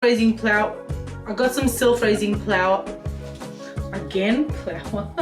Raising flour. I got some self-raising flour. Again, flour.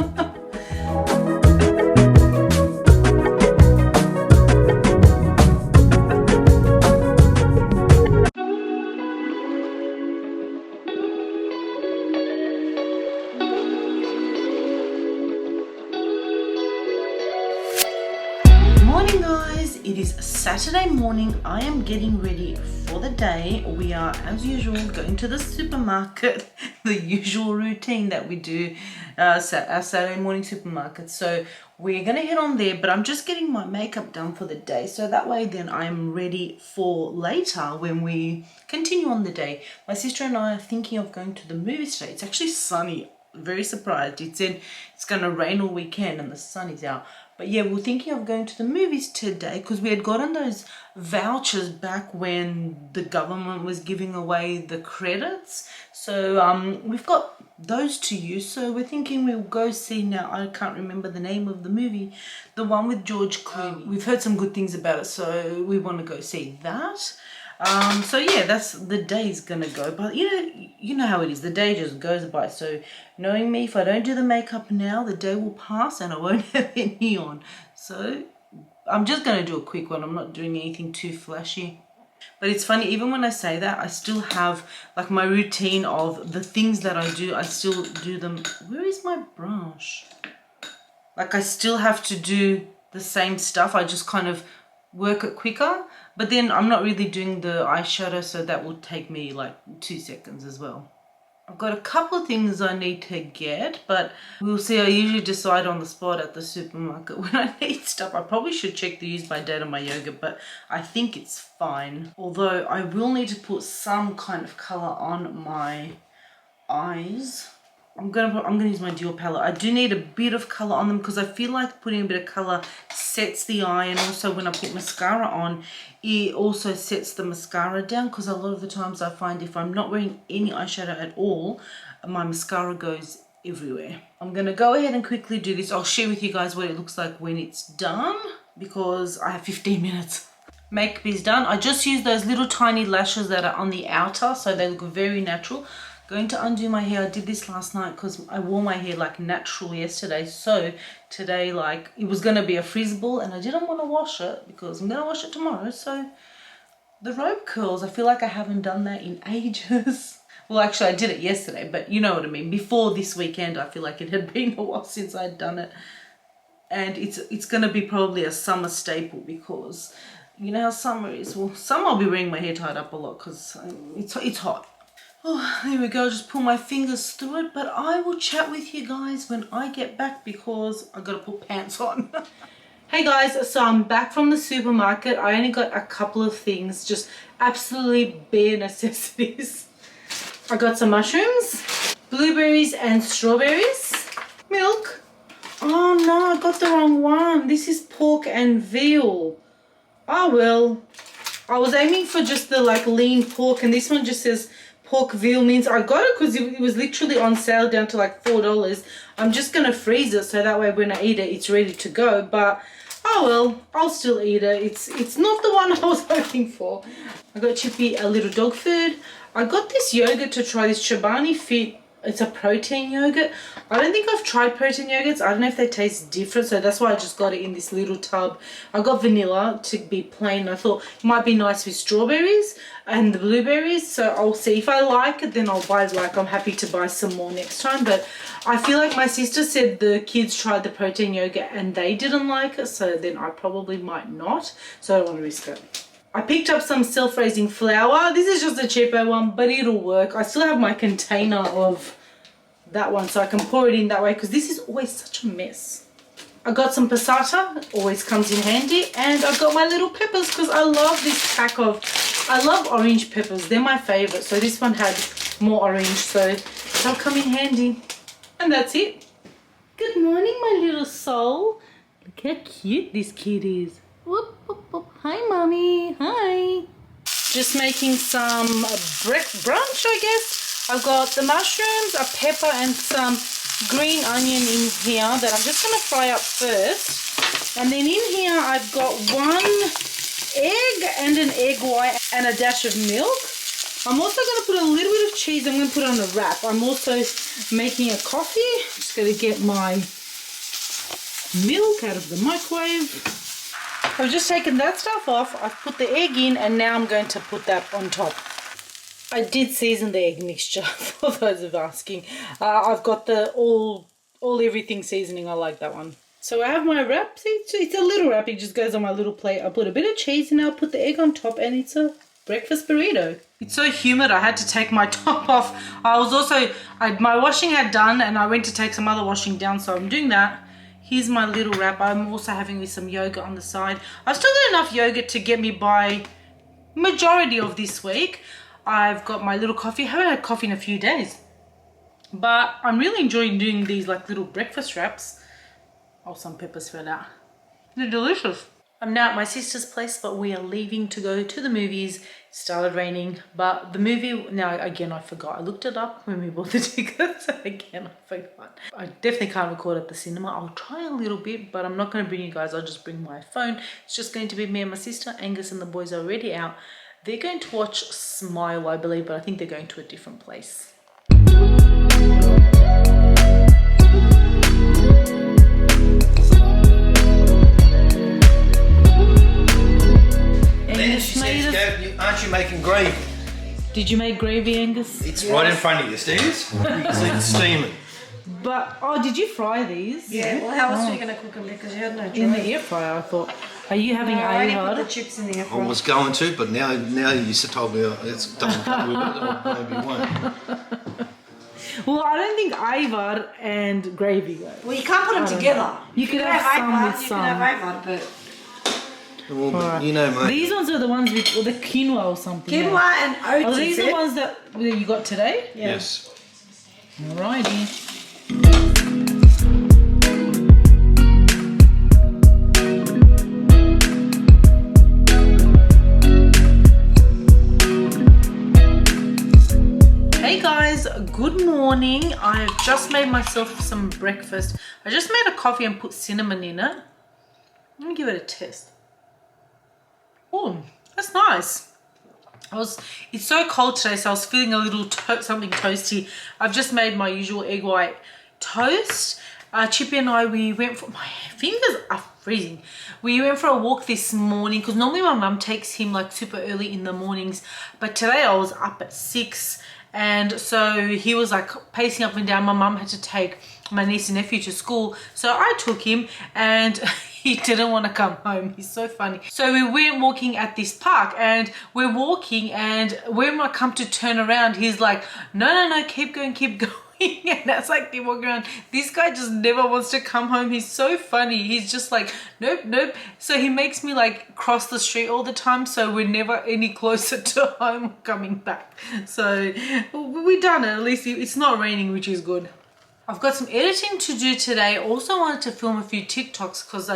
Morning guys, it is Saturday morning. I am getting ready for the day. We are, as usual, going to the supermarket. The usual routine that we do, our Saturday morning supermarket. So we're gonna head on there, but I'm just getting my makeup done for the day, so that way then I'm ready for later when we continue on the day. My sister and I are thinking of going to the movies today. It's actually sunny. Very surprised. It said it's gonna rain all weekend and the sun is out. But yeah, we're thinking of going to the movies today because we had gotten those vouchers back when the government was giving away the credits. So we've got those to use. So we're thinking we'll go see, now I can't remember the name of the movie, the one with George Clooney. We've heard some good things about it, so we want to go see that. So yeah, that's the day's gonna go, but you know how it is, the day just goes by. So knowing me, if I don't do the makeup now, the day will pass and I won't have any on. So I'm just gonna do a quick one. I'm not doing anything too flashy. But it's funny, even when I say that, I still have like my routine of the things that I do. I still do them. Where is my brush? Like I still have to do the same stuff. I just kind of work it quicker. But then I'm not really doing the eyeshadow, so that will take me like 2 seconds as well. I've got a couple of things I need to get, but we'll see. I usually decide on the spot at the supermarket when I need stuff. I probably should check the use by date on my yogurt, but I think it's fine. Although I will need to put some kind of colour on my eyes. I'm gonna use my dual palette. I do need a bit of colour on them because I feel like putting a bit of colour sets the eye, and also when I put mascara on, it also sets the mascara down, because a lot of the times I find if I'm not wearing any eyeshadow at all, my mascara goes everywhere. I'm gonna go ahead and quickly do this. I'll share with you guys what it looks like when it's done, because I have 15 minutes. Makeup is done. I just used those little tiny lashes that are on the outer, so they look very natural. Going to undo my hair. I did this last night because I wore my hair like natural yesterday. So today, like, it was going to be a frizz ball and I didn't want to wash it because I'm going to wash it tomorrow. So the rope curls, I feel like I haven't done that in ages. Well, actually I did it yesterday, but you know what I mean. Before this weekend, I feel like it had been a while since I'd done it. And it's going to be probably a summer staple because you know how summer is. Well, summer I'll be wearing my hair tied up a lot because it's hot. Oh, there we go. Just pull my fingers through it. But I will chat with you guys when I get back because I got to put pants on. Hey guys, so I'm back from the supermarket. I only got a couple of things, just absolutely bare necessities. I got some mushrooms, blueberries and strawberries, milk. Oh no, I got the wrong one. This is pork and veal. Oh well. I was aiming for just the like lean pork, and this one just says pork veal means. I got it because it was literally on sale down to like $4. I'm just gonna freeze it so that way when I eat it it's ready to go, but oh well, I'll still eat it. It's not the one I was hoping for. I got Chippy a little dog food. I got this yogurt to try, this Chobani Fit. It's a protein yogurt. I don't think I've tried protein yogurts. I don't know if they taste different, so that's why I just got it in this little tub. I got vanilla to be plain. I thought it might be nice with strawberries and the blueberries, so I'll see. If I like it, then I'll buy it. Like, I'm happy to buy some more next time, but I feel like my sister said the kids tried the protein yogurt and they didn't like it, so then I probably might not, so I don't want to risk it. I picked up some self-raising flour. This is just a cheaper one, but it'll work. I still have my container of that one, so I can pour it in that way because this is always such a mess. I got some passata, always comes in handy, and I've got my little peppers because I love this pack of, I love orange peppers. They're my favorite, so this one had more orange, so they'll come in handy. And that's it. Good morning, my little soul. Look how cute this kid is. Whoop, whoop, whoop. Hi, mommy. Hi. Just making some brunch, I guess. I've got the mushrooms, a pepper, and some green onion in here that I'm just going to fry up first. And then in here, I've got 1 egg and an egg white and a dash of milk. I'm also going to put a little bit of cheese. I'm going to put on a wrap. I'm also making a coffee. Just going to get my milk out of the microwave. I've just taken that stuff off. I've put the egg in and now I'm going to put that on top. I did season the egg mixture for those of asking. I've got the all everything seasoning. I like that one. So I have my wrap. See, it's a little wrap. It just goes on my little plate. I put a bit of cheese and I'll put the egg on top and it's a breakfast burrito. It's so humid I had to take my top off. I was also, my washing had done and I went to take some other washing down, so I'm doing that. Here's my little wrap. I'm also having with some yogurt on the side. I've still got enough yogurt to get me by majority of this week. I've got my little coffee. I haven't had coffee in a few days. But I'm really enjoying doing these like little breakfast wraps. Oh, some peppers fell out. They're delicious. I'm now at my sister's place, but we are leaving to go to the movies. It started raining, but the movie, now again, I forgot. I looked it up when we bought the tickets. Again, I forgot. I definitely can't record at the cinema. I'll try a little bit, but I'm not going to bring you guys. I'll just bring my phone. It's just going to be me and my sister. Angus and the boys are already out. They're going to watch Smile, I believe, but I think they're going to a different place. Aren't you making gravy? Did you make gravy, Angus? It's right in front of you, Steve. You can see it steaming. But, oh, did you fry these? Yeah, well, how else are you going to cook them? Because you had no choice. In the air fryer, I thought. Are you having I only Ava? put the chips in the air I fryer. was going to, but now you told me it doesn't come with it, or maybe it won't. Well, I don't think Ivar and gravy go. Well, you can't put them together. You could have some with some. You can have Ava, but... Well, Alright. you know, mate. These ones are the ones with the quinoa or something. Quinoa and oats. Are these the ones that you got today? Yeah. Yes. Alrighty. Hey guys, good morning. I've just made myself some breakfast. I just made a coffee and put cinnamon in it. Let me give it a test. Oh, that's nice. It's so cold today, so I was feeling a little something toasty. I've just made my usual egg white toast. Chippy and I, we went for, my fingers are freezing. We went for a walk this morning because normally my mum takes him like super early in the mornings, but today I was up at 6 and so he was like pacing up and down. My mum had to take my niece and nephew to school, so I took him and he didn't want to come home. He's so funny. So we went walking at this park and we're walking, and when I come to turn around, he's like, no, keep going. And that's like keep walking around. This guy just never wants to come home. He's so funny. He's just like, nope. So he makes me like cross the street all the time, so we're never any closer to home or coming back. So we done it. At least it's not raining, which is good. I've got some editing to do today. Also wanted to film a few TikToks because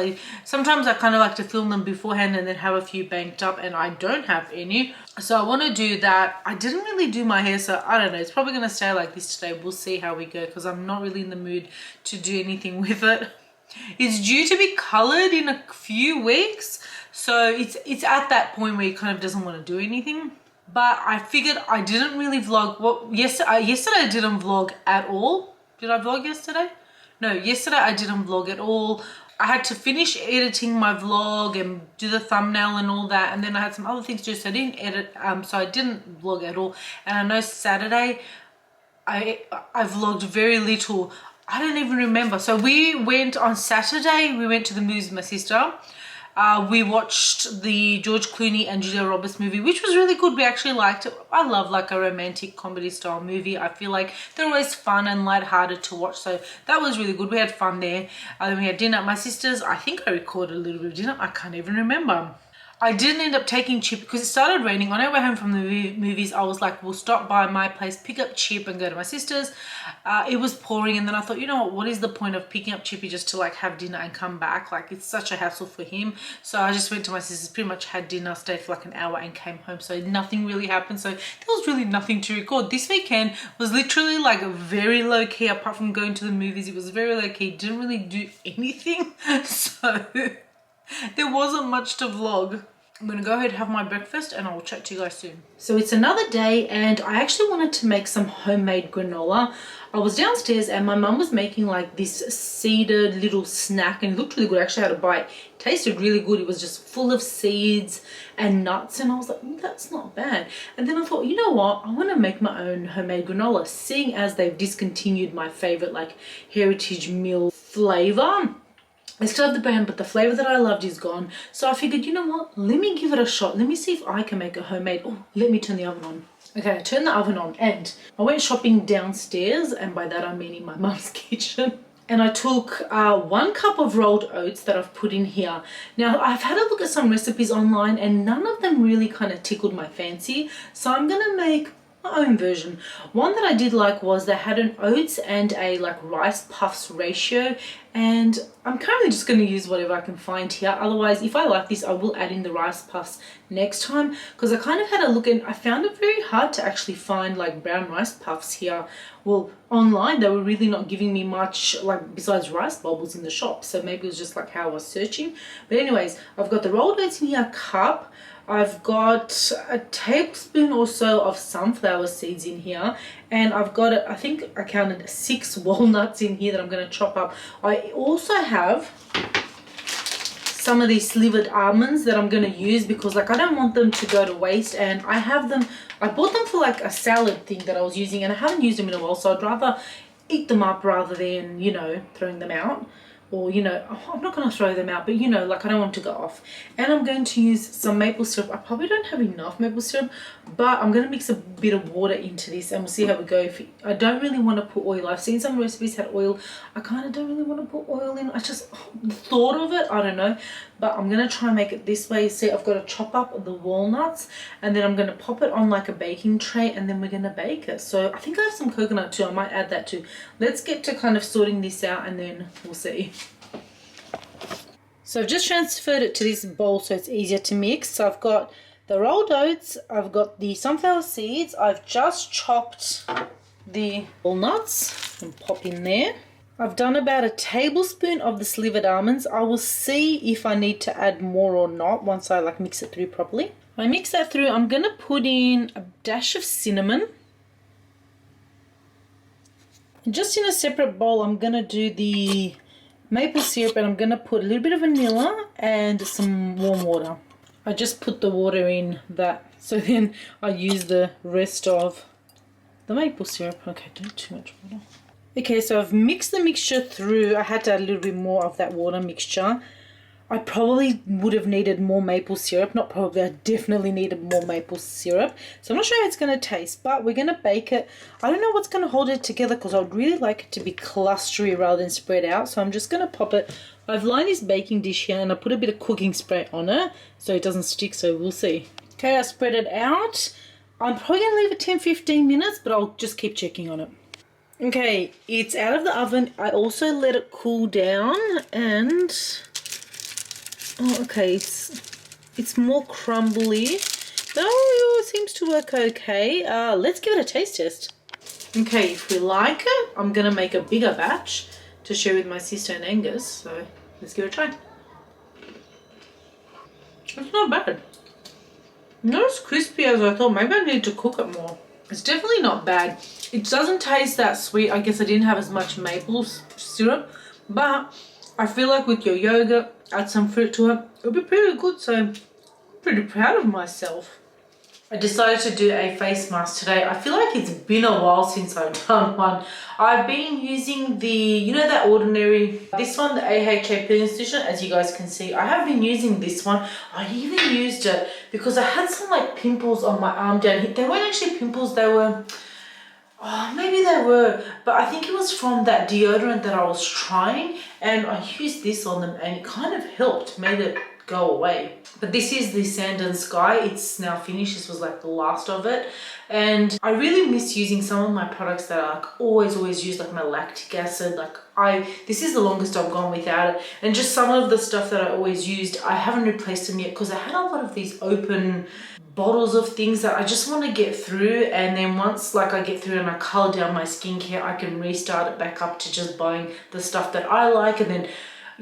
sometimes I kind of like to film them beforehand and then have a few banked up, and I don't have any. So I want to do that. I didn't really do my hair, so I don't know. It's probably going to stay like this today. We'll see how we go because I'm not really in the mood to do anything with it. It's due to be colored in a few weeks, so it's at that point where it kind of doesn't want to do anything. But I figured I didn't really vlog. Yesterday I didn't vlog at all. Did I vlog yesterday? No, yesterday I didn't vlog at all. I had to finish editing my vlog and do the thumbnail and all that, and then I had some other things to do, so I didn't edit, so I didn't vlog at all. And I know Saturday I vlogged very little. I don't even remember. So we went on Saturday, we went to the movies with my sister. We watched the George Clooney and Julia Roberts movie, which was really good. We actually liked it. I love like a romantic comedy style movie. I feel like they're always fun and lighthearted to watch, so that was really good. We had fun there. Then we had dinner at my sister's. I think I recorded a little bit of dinner. I can't even remember. I didn't end up taking Chip because it started raining. On our way home from the movies, I was like, we'll stop by my place, pick up Chip and go to my sister's. It was pouring, and then I thought, you know what is the point of picking up Chippy just to like have dinner and come back? Like, it's such a hassle for him. So I just went to my sister's, pretty much had dinner, stayed for like an hour and came home. So nothing really happened. So there was really nothing to record. This weekend was literally like very low key. Apart from going to the movies, it was very low key. Didn't really do anything. So there wasn't much to vlog. I'm gonna go ahead and have my breakfast and I'll chat to you guys soon. So it's another day and I actually wanted to make some homemade granola. I was downstairs and my mum was making like this seeded little snack and it looked really good. I actually had a bite. It tasted really good. It was just full of seeds and nuts and I was like, that's not bad. And then I thought, you know what? I want to make my own homemade granola, seeing as they've discontinued my favorite like heritage meal flavor. I still have the brand, but the flavor that I loved is gone. So I figured, you know what? Let me give it a shot. Let me see if I can make a homemade. Oh, let me turn the oven on. Okay, I turned the oven on and I went shopping downstairs, and by that I mean in my mum's kitchen. And I took 1 cup of rolled oats that I've put in here. Now, I've had a look at some recipes online and none of them really kind of tickled my fancy. So I'm going to make my own version. One that I did like was they had an oats and a like rice puffs ratio, and I'm currently just going to use whatever I can find here. Otherwise, if I like this, I will add in the rice puffs next time, because I kind of had a look and I found it very hard to actually find like brown rice puffs here. Well, online they were really not giving me much like besides rice bubbles in the shop, so maybe it was just like how I was searching. But anyways, I've got the rolled oats in here, a cup. I've got a tablespoon or so of sunflower seeds in here, and I've got, I think I counted 6 walnuts in here that I'm going to chop up. I also have some of these slivered almonds that I'm going to use because like I don't want them to go to waste, and I have them, I bought them for like a salad thing that I was using and I haven't used them in a while, so I'd rather eat them up rather than, you know, throwing them out. Or, you know, I'm not going to throw them out, but, you know, like I don't want to go off. And I'm going to use some maple syrup. I probably don't have enough maple syrup, but I'm going to mix a bit of water into this and we'll see how we go. I don't really want to put oil. I've seen some recipes had oil. I kind of don't really want to put oil in. I just, the thought of it, I don't know. But I'm going to try and make it this way. See, I've got to chop up the walnuts and then I'm going to pop it on like a baking tray and then we're going to bake it. So I think I have some coconut too. I might add that too. Let's get to kind of sorting this out and then we'll see. So I've just transferred it to this bowl so it's easier to mix. So I've got the rolled oats, I've got the sunflower seeds, I've just chopped the walnuts and pop in there. I've done about a tablespoon of the slivered almonds. I will see if I need to add more or not once I like mix it through properly. When I mix that through, I'm going to put in a dash of cinnamon. And just in a separate bowl, I'm going to do the maple syrup and I'm going to put a little bit of vanilla and some warm water. I just put the water in that, so then I use the rest of the maple syrup. Okay, don't too much water. Okay, so I've mixed the mixture through. I had to add a little bit more of that water mixture. I probably would have needed more maple syrup. Not probably, I definitely needed more maple syrup. So I'm not sure how it's going to taste, but we're going to bake it. I don't know what's going to hold it together because I would really like it to be clustery rather than spread out. So I'm just going to pop it. I've lined this baking dish here and I put a bit of cooking spray on it so it doesn't stick, so we'll see. Okay, I spread it out. I'm probably going to leave it 10-15 minutes, but I'll just keep checking on it. Okay, it's out of the oven. I also let it cool down and... oh, okay, it's more crumbly. Oh, it seems to work okay. Let's give it a taste test. Okay, if we like it, I'm going to make a bigger batch to share with my sister and Angus. So let's give it a try. It's not bad. Not as crispy as I thought. Maybe I need to cook it more. It's definitely not bad. It doesn't taste that sweet. I guess I didn't have as much maple syrup, but I feel like with your yogurt, add some fruit to it, it'll be pretty good. So I'm pretty proud of myself. I decided to do a face mask today. I feel like it's been a while since I've done one. I've been using the, you know, that ordinary, this one, the AHA peeling solution, as you guys can see. I have been using this one. I even used it because I had some like pimples on my arm down here. They weren't actually pimples, they were, oh, maybe they were, but I think it was from that deodorant that I was trying, and I used this on them and it kind of helped, made it go away. But this is the Sand and Sky. It's now finished. This was like the last of it, and I really miss using some of my products that I like always use, like my lactic acid. Like this is the longest I've gone without it, and just some of the stuff that I always used, I haven't replaced them yet because I had a lot of these open bottles of things that I just want to get through, and then once like I get through and I color down my skincare, I can restart it back up to just buying the stuff that I like, and then,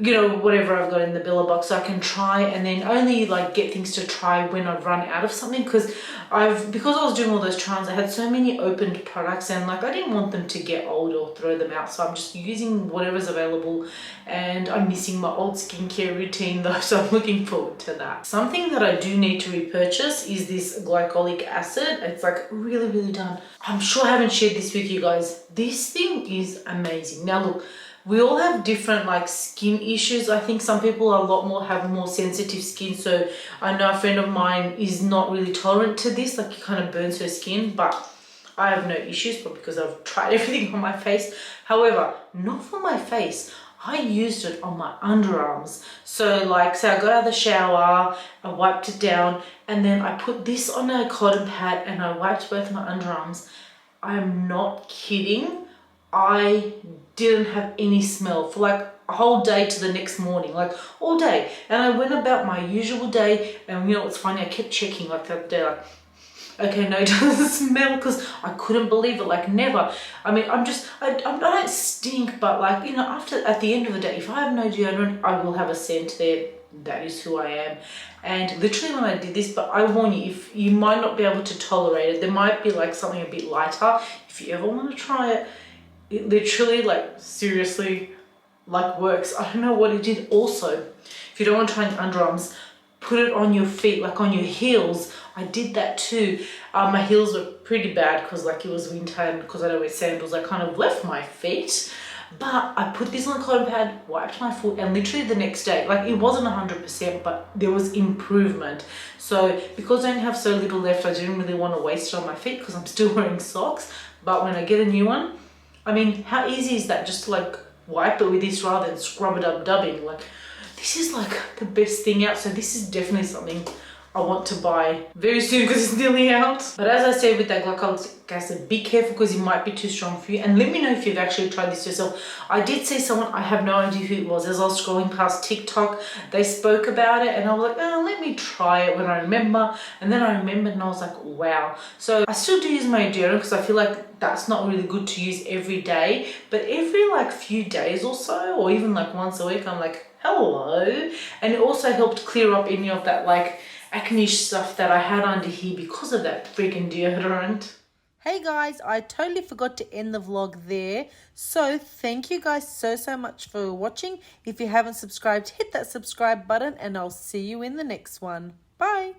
you know, whatever I've got in the Billabong, so I can try and then only like get things to try when I've run out of something, because I was doing all those tries, I had so many opened products and like I didn't want them to get old or throw them out, so I'm just using whatever's available, and I'm missing my old skincare routine though, so I'm looking forward to that. Something that I do need to repurchase is this glycolic acid. It's like really done. I'm sure I haven't shared this with you guys. This thing is amazing. Now look, we all have different like skin issues. I think some people have more sensitive skin. So I know a friend of mine is not really tolerant to this, like it kind of burns her skin, but I have no issues, but because I've tried everything on my face. However, not for my face. I used it on my underarms. So like, say I got out of the shower, I wiped it down, and then I put this on a cotton pad and I wiped both my underarms. I'm not kidding. I didn't have any smell for like a whole day to the next morning, like all day. And I went about my usual day, and you know what's funny, I kept checking like the other day, like, okay, no, it doesn't smell, because I couldn't believe it, like never. I mean, I don't stink, but like, you know, at the end of the day, if I have no deodorant, I will have a scent there. That is who I am. And literally when I did this, but I warn you, if you might not be able to tolerate it, there might be like something a bit lighter. If you ever want to try it, it literally, like, seriously, like, works. I don't know what it did. Also, if you don't want to try the underarms, put it on your feet, like on your heels. I did that too. My heels were pretty bad because like it was winter, and because I don't wear sandals, I kind of left my feet. But I put this on the cotton pad, wiped my foot, and literally the next day, like it wasn't 100%, but there was improvement. So because I only have so little left, I didn't really want to waste it on my feet because I'm still wearing socks. But when I get a new one, I mean, how easy is that, just to like wipe it with this rather than scrub it up dubbing? Like, this is like the best thing out. So this is definitely something I want to buy very soon because it's nearly out. But as I said with that glycolic acid, be careful because it might be too strong for you. And let me know if you've actually tried this yourself. I did see someone, I have no idea who it was, as I was scrolling past TikTok, they spoke about it and I was like, oh, let me try it when I remember. And then I remembered and I was like, wow. So I still do use my deodorant because I feel like that's not really good to use every day. But every like few days or so, or even like once a week, I'm like, hello. And it also helped clear up any of that like acne stuff that I had under here because of that freaking deodorant. Hey guys, I totally forgot to end the vlog there. So thank you guys so much for watching. If you haven't subscribed, hit that subscribe button and I'll see you in the next one. Bye.